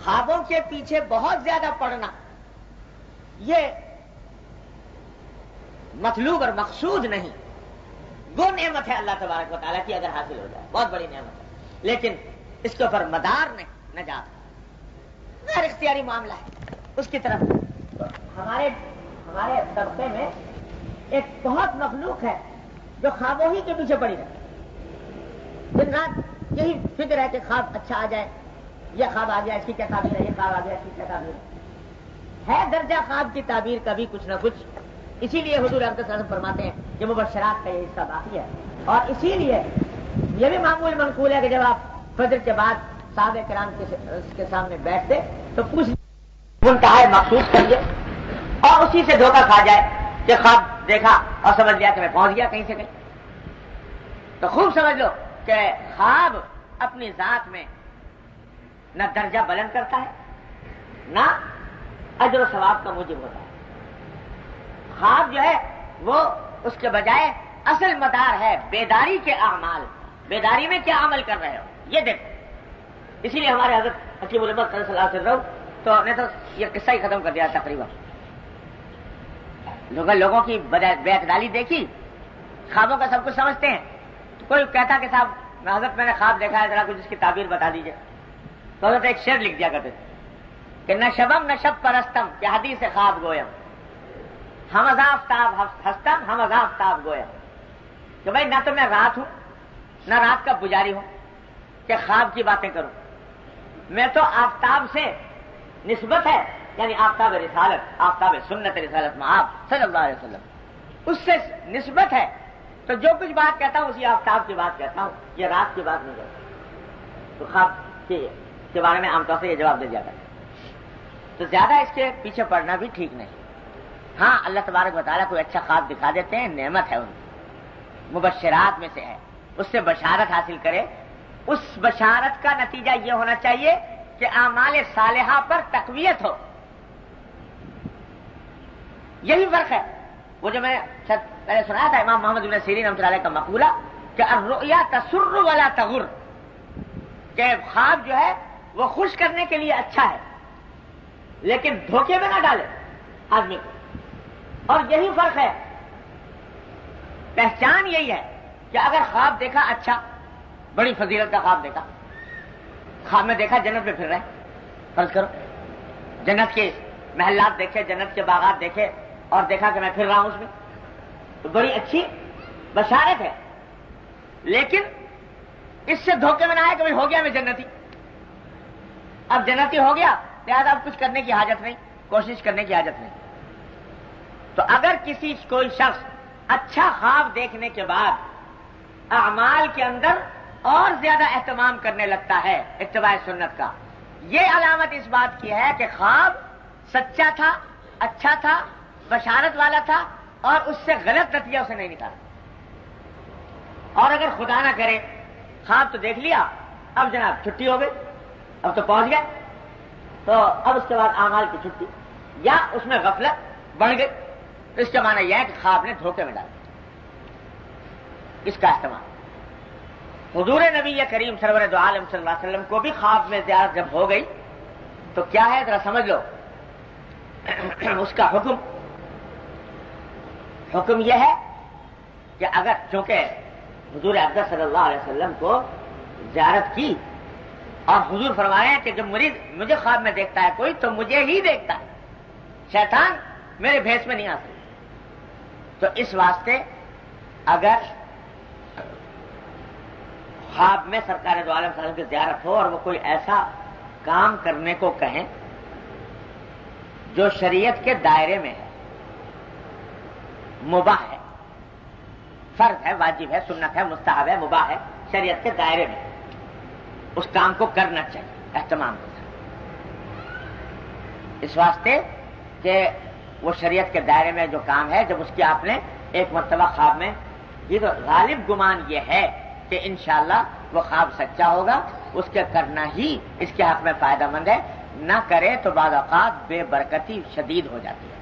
خوابوں کے پیچھے بہت زیادہ پڑنا یہ مطلوب اور مقصود نہیں، وہ نعمت ہے اللہ تبارک و تعالیٰ کی، اگر حاصل ہو جائے بہت بڑی نعمت ہے، لیکن اس کے اوپر مدار نہ جاتا، غیر اختیاری معاملہ ہے اس کی طرف۔ ہمارے طبقے میں ایک بہت مخلوق ہے جو خوابوں ہی کے پیچھے پڑی رہتی، دن رات یہی فکر ہے کہ خواب اچھا آ جائے، یہ خواب آ گیا اس کی کیا تعبیر ہے، یہ خواب آ گیا اس کی کیا تعبیر ہے درجہ خواب کی تعبیر کا بھی کچھ نہ کچھ۔ اسی لیے حضور اقدس صلی اللہ علیہ وسلم فرماتے ہیں کہ مبشرات کا یہ حصہ باقی ہے، اور اسی لیے یہ بھی معمول منقول ہے کہ جب آپ فجر کے بعد صحابہ کرام کے سامنے بیٹھتے تو پوچھ منتہا مخصوص کریے اور اسی سے دھوکہ کھا جائے کہ خواب دیکھا اور سمجھ لیا کہ میں پہنچ گیا کہیں سے کہیں، تو خوب سمجھ لو کہ خواب اپنی ذات میں نہ درجہ بلند کرتا ہے نہ اجر و ثواب کا موجب ہوتا ہے۔ خواب جو ہے وہ اس کے بجائے اصل مدار ہے بیداری کے اعمال، بیداری میں کیا عمل کر رہے ہو یہ دیکھو۔ اسی لیے ہمارے حضرت حکیم الامت صلی اللہ علیہ وسلم تو نے تو یہ قصہ ہی ختم کر دیا تقریباً۔ لوگوں کی بے اعتدالی دیکھی، خوابوں کا سب کچھ سمجھتے ہیں، تو کوئی کہتا کہ صاحب حضرت میں نے خواب دیکھا ہے، ذرا کچھ اس کی تعبیر بتا دیجئے، تو حضرت ایک شعر لکھ دیا کرتے تھے کہ نہ شبم نہ شب پرستم کہ حدیث خواب گویم، ہم از آفتاب ہستم ہم از آفتاب گویم، کہ بھائی نہ تو میں رات ہوں نہ رات کا پجاری ہوں کہ خواب کی باتیں کروں، میں تو آفتاب سے نسبت ہے، یعنی آفتاب رسالت، آفتاب سنت رسالت مآب صلی اللہ علیہ وسلم، اس سے نسبت ہے، تو جو کچھ بات کہتا ہوں اسی آفتاب کی بات کہتا ہوں، یہ رات کی بات نہیں کرتا۔ تو خواب کے بارے میں عام طور سے یہ جواب دے دیا کرتا، تو زیادہ اس کے پیچھے پڑنا بھی ٹھیک نہیں۔ ہاں اللہ تبارک و تعالیٰ کوئی اچھا خواب دکھا دیتے ہیں، نعمت ہے ان کی، مبشرات میں سے ہے، اس سے بشارت حاصل کرے، اس بشارت کا نتیجہ یہ ہونا چاہیے کہ اعمال صالحہ پر تقویت ہو، یہی فرق ہے۔ وہ جو میں نے پہلے سنایا تھا امام محمد بن سیرین رحمۃ اللہ علیہ کا مقولہ کہ الرؤیا تسر ولا تغر، کہ خواب جو ہے وہ خوش کرنے کے لیے اچھا ہے لیکن دھوکے میں نہ ڈالے آدمی کو، اور یہی فرق ہے، پہچان یہی ہے کہ اگر خواب دیکھا اچھا، بڑی فضیلت کا خواب دیکھا، خواب میں دیکھا جنت میں پھر رہے، فرض کرو جنت کے محلات دیکھے، جنت کے باغات دیکھے اور دیکھا کہ میں پھر رہا ہوں اس میں، تو بڑی اچھی بشارت ہے، لیکن اس سے دھوکے میں نہ آئے کہ بھائی ہو گیا میں جنتی، اب جنتی ہو گیا لہذا اب کچھ کرنے کی حاجت نہیں، کوشش کرنے کی حاجت نہیں۔ تو اگر کوئی شخص اچھا خواب دیکھنے کے بعد اعمال کے اندر اور زیادہ اہتمام کرنے لگتا ہے اتباع سنت کا، یہ علامت اس بات کی ہے کہ خواب سچا تھا، اچھا تھا، بشارت والا تھا، اور اس سے غلط نتیجہ اسے نہیں نکالا۔ اور اگر خدا نہ کرے خواب تو دیکھ لیا، اب جناب چھٹی ہو گئی، اب تو پہنچ گئے، تو اب اس کے بعد اعمال کی چھٹی یا اس میں غفلت بڑھ گئی، تو اس کا معنی یہ ہے کہ خواب نے دھوکے میں ڈالا۔ اس کا استعمال حضور نبی کریم سرور دو عالم صلی اللہ علیہ وسلم کو بھی خواب میں زیارت جب ہو گئی تو کیا ہے ذرا سمجھ لو، اس کا حکم یہ ہے کہ اگر چونکہ حضور اقدس صلی اللہ علیہ وسلم کو زیارت کی اور حضور فرما رہے ہیں کہ جب مجھے خواب میں دیکھتا ہے کوئی تو مجھے ہی دیکھتا ہے، شیطان میرے بھیس میں نہیں آ سکتا، تو اس واسطے اگر خواب میں سرکار دو عالم صلی اللہ علیہ وسلم کی زیارت ہو اور وہ کوئی ایسا کام کرنے کو کہیں جو شریعت کے دائرے میں ہے، مباح ہے، فرض ہے، واجب ہے، سنت ہے، مستحب ہے، مباح ہے، شریعت کے دائرے میں، اس کام کو کرنا چاہیے اہتمام کے ساتھ، اس واسطے کہ وہ شریعت کے دائرے میں جو کام ہے، جب اس کی آپ نے ایک مرتبہ خواب میں، یہ تو غالب گمان یہ ہے کہ انشاءاللہ وہ خواب سچا ہوگا، اس کے کرنا ہی اس کے حق میں فائدہ مند ہے، نہ کرے تو بعض اوقات بے برکتی شدید ہو جاتی ہے،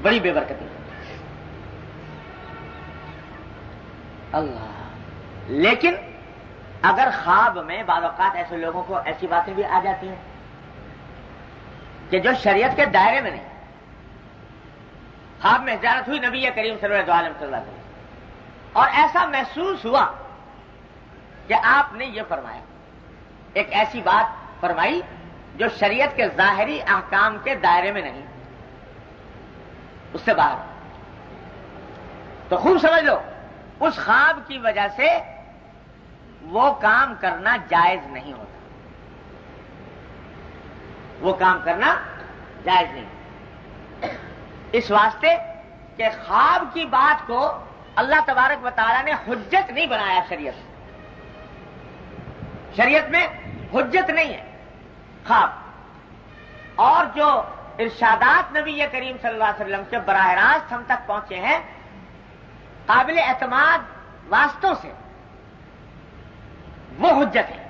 بڑی بے برکتی ہوتی ہے۔ اللہ، لیکن اگر خواب میں بعض اوقات ایسے لوگوں کو ایسی باتیں بھی آ جاتی ہیں کہ جو شریعت کے دائرے میں نہیں، خواب میں زیارت ہوئی نبی کریم صلی اللہ علیہ وسلم اور ایسا محسوس ہوا کہ آپ نے یہ فرمایا، ایک ایسی بات فرمائی جو شریعت کے ظاہری احکام کے دائرے میں نہیں، اس سے باہر، تو خوب سمجھ لو اس خواب کی وجہ سے وہ کام کرنا جائز نہیں ہوتا، وہ کام کرنا جائز نہیں، اس واسطے کہ خواب کی بات کو اللہ تبارک و تعالیٰ نے حجت نہیں بنایا شریعت میں حجت نہیں ہے خواب، اور جو ارشادات نبی کریم صلی اللہ علیہ وسلم کے براہ راست ہم تک پہنچے ہیں قابل اعتماد واسطوں سے، وہ حجت ہے،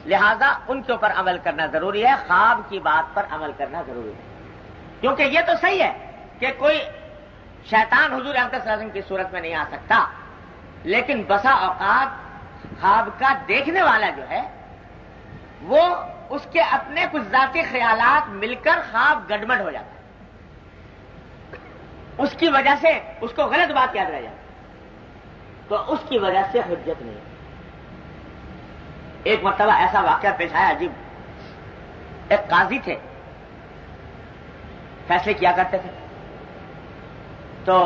لہذا ان کے اوپر عمل کرنا ضروری ہے، خواب کی بات پر عمل کرنا ضروری ہے، کیونکہ یہ تو صحیح ہے کہ کوئی شیطان حضور اقدس صلی اللہ علیہ وسلم کی صورت میں نہیں آ سکتا، لیکن بسا اوقات خواب کا دیکھنے والا جو ہے وہ اس کے اپنے کچھ ذاتی خیالات مل کر خواب گڑبڑ ہو جاتا ہے، اس کی وجہ سے اس کو غلط بات یاد رہ جاتی ہے، تو اس کی وجہ سے حجت نہیں ہے۔ ایک مرتبہ ایسا واقعہ پیش آیا عجیب، ایک قاضی تھے، فیصلے کیا کرتے تھے، تو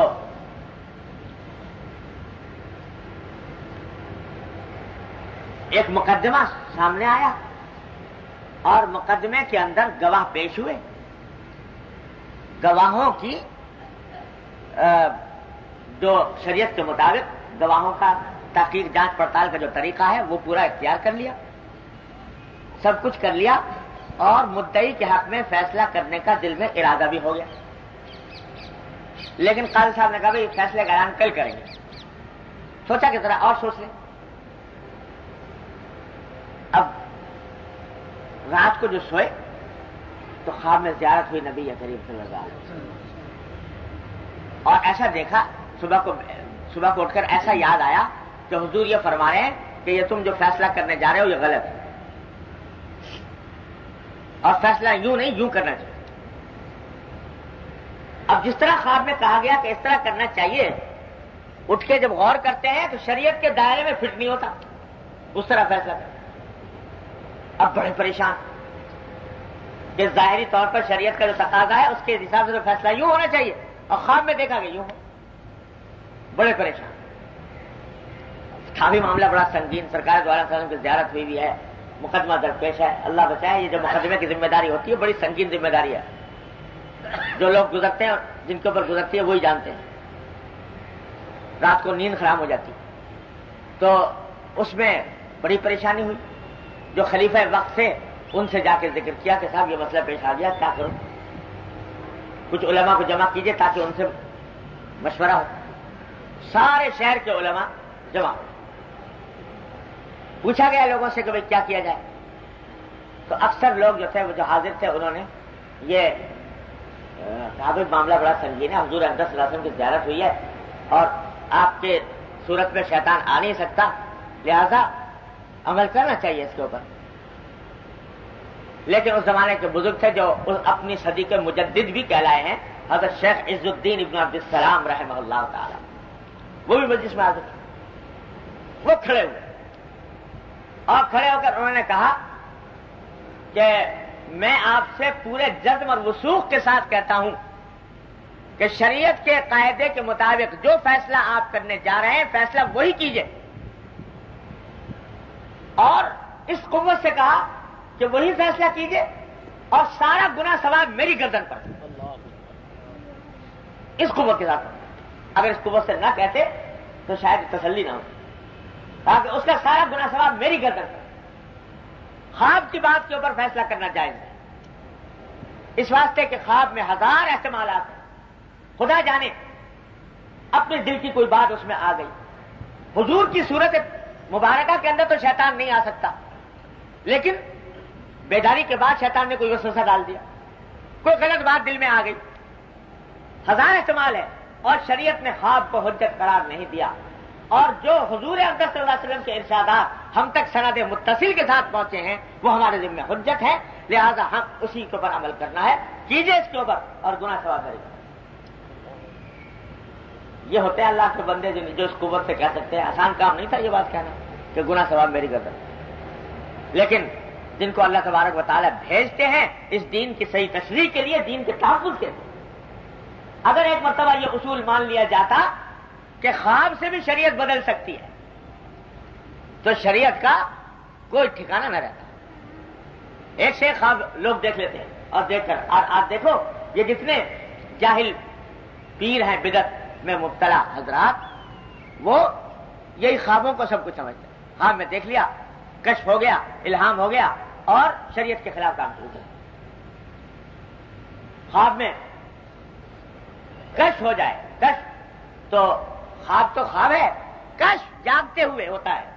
ایک مقدمہ سامنے آیا اور مقدمے کے اندر گواہ پیش ہوئے، گواہوں کی جو شریعت کے مطابق گواہوں کا تحقیق جانچ پڑتال کا جو طریقہ ہے وہ پورا اختیار کر لیا، سب کچھ کر لیا، اور مدعی کے حق میں فیصلہ کرنے کا دل میں ارادہ بھی ہو گیا، لیکن قاضی صاحب نے کہا بھائی فیصلے کا اعلان کل کریں گے، سوچا کہ ذرا اور سوچ لیں۔ اب رات کو جو سوئے تو خواب میں زیارت ہوئی نبی کریم صلی اللہ علیہ وسلم، اور ایسا دیکھا صبح کو اٹھ کر ایسا یاد آیا کہ حضور یہ فرما رہے ہیں کہ یہ تم جو فیصلہ کرنے جا رہے ہو یہ غلط ہے، اور فیصلہ یوں نہیں یوں کرنا چاہیے۔ اب جس طرح خواب میں کہا گیا کہ اس طرح کرنا چاہیے، اٹھ کے جب غور کرتے ہیں تو شریعت کے دائرے میں فٹ نہیں ہوتا، اس طرح فیصلہ کرنا۔ اب بڑے پریشان کہ ظاہری طور پر شریعت کا جو تقاضا ہے اس کے حساب سے تو فیصلہ یوں ہونا چاہیے، اور خواب میں دیکھا کہ یوں ہو، بڑے پریشان۔ تھا بھی معاملہ بڑا سنگین، سرکار دو عالم صلی اللہ علیہ وسلم کی زیارت ہوئی بھی ہے، مقدمہ درپیش ہے، اللہ بچائے، یہ جو مقدمے کی ذمہ داری ہوتی ہے بڑی سنگین ذمہ داری ہے، جو لوگ گزرتے ہیں جن کے اوپر گزرتی ہے وہی جانتے ہیں، رات کو نیند خراب ہو جاتی، تو اس میں بڑی پریشانی ہوئی۔ جو خلیفہ وقت سے ان سے جا کے ذکر کیا کہ صاحب یہ مسئلہ پیش آ گیا، کیا کروں، کچھ علماء کو جمع کیجئے تاکہ ان سے مشورہ ہو۔ سارے شہر کے علماء جمع ہو، پوچھا گیا لوگوں سے کہ بھئی کیا کیا جائے، تو اکثر لوگ جو تھے وہ جو حاضر تھے انہوں نے یہ کہا بھئی معاملہ بڑا سنگین ہے، حضور اقدس صلی اللہ علیہ وسلم کی زیارت ہوئی ہے اور آپ کے صورت میں شیطان آ نہیں سکتا، لہذا عمل کرنا چاہیے اس کے اوپر۔ لیکن اس زمانے کے بزرگ تھے جو اپنی صدی کے مجدد بھی کہلائے ہیں، حضرت شیخ عز الدین ابن عبد السلام رحمہ اللہ تعالی، وہ بھی مجلس میں حاضر تھے، وہ کھڑے ہوئے اور کھڑے ہو کر انہوں نے کہا کہ میں آپ سے پورے جزم اور وثوق کے ساتھ کہتا ہوں کہ شریعت کے قاعدے کے مطابق جو فیصلہ آپ کرنے جا رہے ہیں فیصلہ وہی کیجئے، اور اس قوت سے کہا کہ وہی فیصلہ کیجئے اور سارا گناہ ثواب میری گردن پر، اس قوت کے ساتھ۔ اگر اس قوت سے نہ کہتے تو شاید تسلی نہ ہوتی، تاکہ اس کا سارا گناہ ثواب میری گردن پر۔ خواب کی بات کے اوپر فیصلہ کرنا جائز ہے، اس واسطے کہ خواب میں ہزار احتمالات ہیں، خدا جانے اپنے دل کی کوئی بات اس میں آ گئی۔ حضور کی صورت مبارکہ کے اندر تو شیطان نہیں آ سکتا، لیکن بیداری کے بعد شیطان نے کوئی وسوسہ ڈال دیا، کوئی غلط بات دل میں آ گئی، ہزار احتمال ہے، اور شریعت نے خواب کو حجت قرار نہیں دیا، اور جو حضور اقدس صلی اللہ علیہ وسلم کے ارشادات ہم تک سند متصل کے ساتھ پہنچے ہیں وہ ہمارے ذمہ حجت ہے، لہذا ہم اسی کے اوپر عمل کرنا ہے، کیجئے اس کے اوپر اور گناہ ثواب کریں۔ یہ ہوتے ہیں اللہ کے بندے جو اس قوت سے کہہ سکتے ہیں۔ آسان کام نہیں تھا یہ بات کہنا کہ گناہ ثواب میری گردن، لیکن جن کو اللہ تبارک و تعالیٰ بھیجتے ہیں اس دین کی صحیح تشریح کے لیے، دین کے تحفظ کے لیے، اگر ایک مرتبہ یہ اصول مان لیا جاتا کہ خواب سے بھی شریعت بدل سکتی ہے تو شریعت کا کوئی ٹھکانہ نہ رہتا۔ ایک سے ایک خواب لوگ دیکھ لیتے ہیں اور دیکھ کر آپ دیکھو یہ جتنے جاہل پیر ہیں بدعت میں مبتلا حضرات، وہ یہی خوابوں کو سب کچھ سمجھتے ہیں۔ خواب میں دیکھ لیا، کشف ہو گیا، الہام ہو گیا اور شریعت کے خلاف کام شروع کر۔ خواب میں کشف ہو جائے، کشف تو خواب ہے، کشف جاگتے ہوئے ہوتا ہے،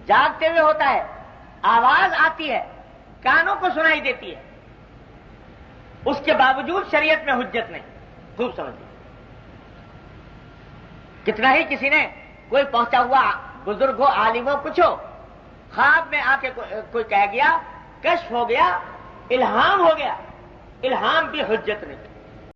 جاگتے ہوئے ہوتا ہے، آواز آتی ہے، کانوں کو سنائی دیتی ہے، اس کے باوجود شریعت میں حجت نہیں۔ خوب سمجھیے، کتنا ہی کسی نے کوئی پہنچا ہوا بزرگ ہو، عالم ہو، کچھ ہو، خواب میں آ کے کوئی کہہ گیا، کشف ہو گیا، الہام ہو گیا، الہام بھی حجت نہیں۔